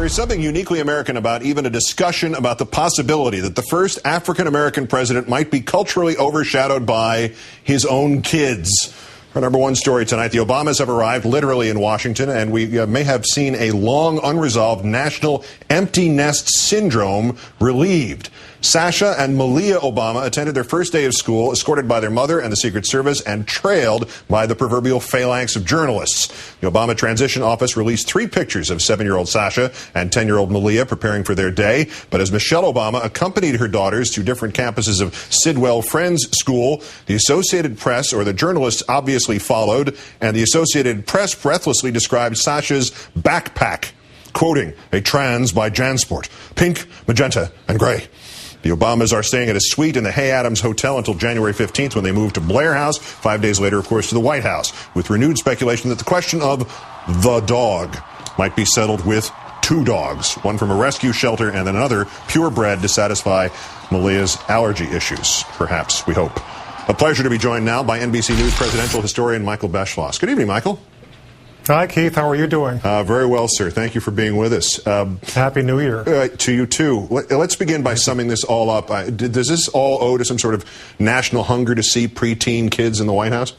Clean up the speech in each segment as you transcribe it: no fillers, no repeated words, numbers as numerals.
There is something uniquely American about even a discussion about the possibility that the first African-American president might be culturally overshadowed by his own kids. Our number one story tonight, the Obamas have arrived literally in Washington, and we may have seen a long unresolved national empty nest syndrome relieved. Sasha and Malia Obama attended their first day of school, escorted by their mother and the Secret Service, and trailed by the proverbial phalanx of journalists. The Obama Transition Office released 3 pictures of 7-year-old Sasha and 10-year-old Malia preparing for their day. But as Michelle Obama accompanied her daughters to different campuses of Sidwell Friends School, the Associated Press, or the journalists, obviously followed, and the Associated Press breathlessly described Sasha's backpack, quoting, "a trans by Jansport, pink, magenta, and gray." The Obamas are staying at a suite in the Hay Adams Hotel until January 15th when they move to Blair House, 5 days later, of course, to the White House, with renewed speculation that the question of the dog might be settled with 2 dogs, one from a rescue shelter and then another purebred to satisfy Malia's allergy issues, perhaps, we hope. A pleasure to be joined now by NBC News presidential historian Michael Beschloss. Good evening, Michael. Hi, Keith. How are you doing? Very well, sir. Thank you for being with us. Happy New Year. To you, too. Let's begin by summing this all up. Does this all owe to some sort of national hunger to see preteen kids in the White House?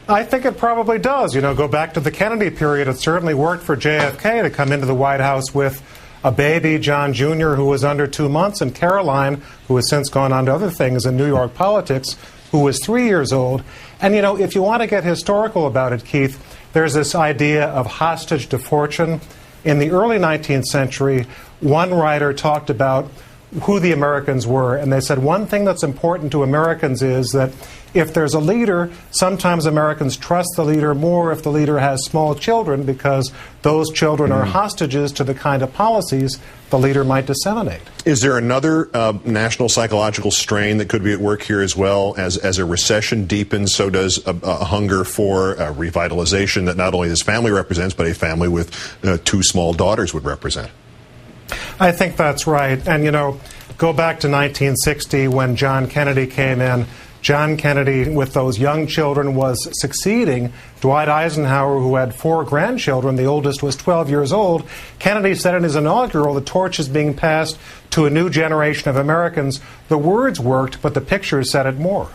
I think it probably does. You know, go back to the Kennedy period. It certainly worked for JFK to come into the White House with a baby, John Jr., who was under 2 months, and Caroline, who has since gone on to other things in New York politics, who was 3 years old. And, you know, if you want to get historical about it, Keith, there's this idea of hostage to fortune. In the early 19th century, one writer talked about who the Americans were, and they said one thing that's important to Americans is that if there's a leader, sometimes Americans trust the leader more if the leader has small children, because those children are hostages to the kind of policies the leader might disseminate. Is there another national psychological strain that could be at work here as well? As a recession deepens, so does a hunger for revitalization that not only this family represents, but a family with 2 small daughters would represent? I think that's right. And, you know, go back to 1960 when John Kennedy came in. John Kennedy, with those young children, was succeeding Dwight Eisenhower, who had 4 grandchildren. The oldest was 12 years old. Kennedy said in his inaugural, the torch is being passed to a new generation of Americans. The words worked, but the pictures said it more.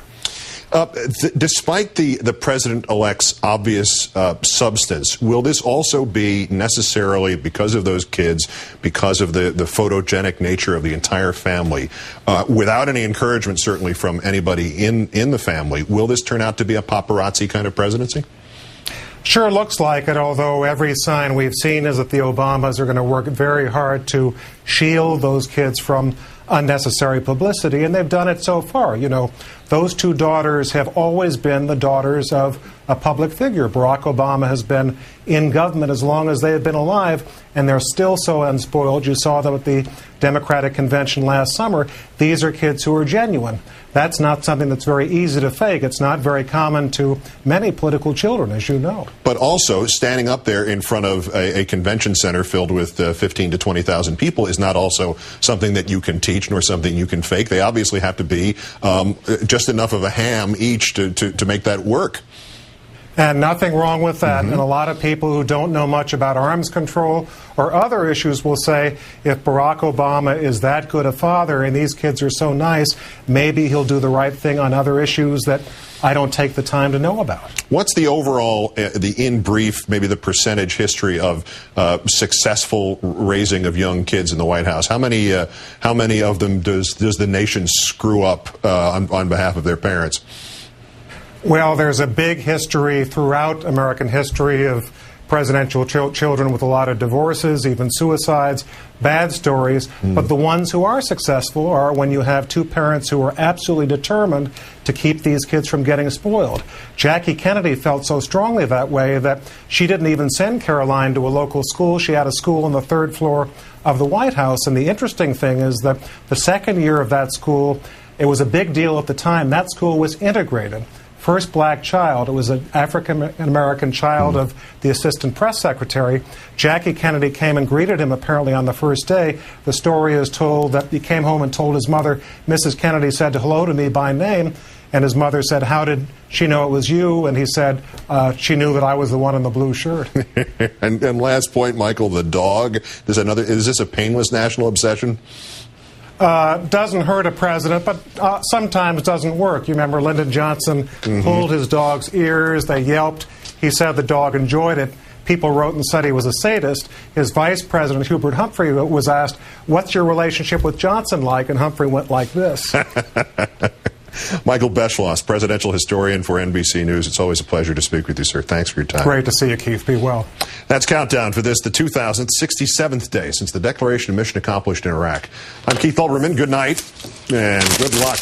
Despite the president-elect's obvious substance, will this also be necessarily, because of those kids, because of the photogenic nature of the entire family, without any encouragement certainly from anybody in the family, will this turn out to be a paparazzi kind of presidency? Sure looks like it, although every sign we've seen is that the Obamas are going to work very hard to shield those kids from unnecessary publicity, and they've done it so far. You know, those 2 daughters have always been the daughters of a public figure. Barack Obama has been in government as long as they have been alive, and they're still so unspoiled. You saw them at the Democratic convention last summer. These are kids who are genuine. That's not something that's very easy to fake. It's not very common to many political children, as you know. But also, standing up there in front of a convention center filled with 15 to 20,000 people is not also something that you can teach nor something you can fake. They obviously have to be just enough of a ham each to make that work. And nothing wrong with that. And a lot of people who don't know much about arms control or other issues will say, if Barack Obama is that good a father and these kids are so nice, maybe he'll do the right thing on other issues that I don't take the time to know about. What's the overall, in brief, maybe the percentage history of successful raising of young kids in the White House? How many of them does the nation screw up on behalf of their parents? Well, there's a big history throughout American history of presidential children with a lot of divorces, even suicides, bad stories. But the ones who are successful are when you have 2 parents who are absolutely determined to keep these kids from getting spoiled. Jackie Kennedy felt so strongly that way that she didn't even send Caroline to a local school. She had a school on the 3rd floor of the White House. And the interesting thing is that the 2nd year of that school, it was a big deal at the time. That school was integrated. First black child. It was an African-American child of the assistant press secretary. Jackie Kennedy came and greeted him apparently on the first day. The story is told that he came home and told his mother, Mrs. Kennedy said hello to me by name. And his mother said, "How did she know it was you?" And he said, "She knew that I was the one in the blue shirt." and last point, Michael, the dog. Is this a painless national obsession? Doesn't hurt a president, but sometimes doesn't work. You remember Lyndon Johnson pulled his dog's ears, they yelped. He said the dog enjoyed it. People wrote and said he was a sadist. His vice president, Hubert Humphrey, was asked, "What's your relationship with Johnson like?" And Humphrey went like this. Michael Beschloss, presidential historian for NBC News. It's always a pleasure to speak with you, sir. Thanks for your time. Great to see you, Keith. Be well. That's Countdown for this, the 2067th day since the declaration of mission accomplished in Iraq. I'm Keith Olbermann. Good night and good luck.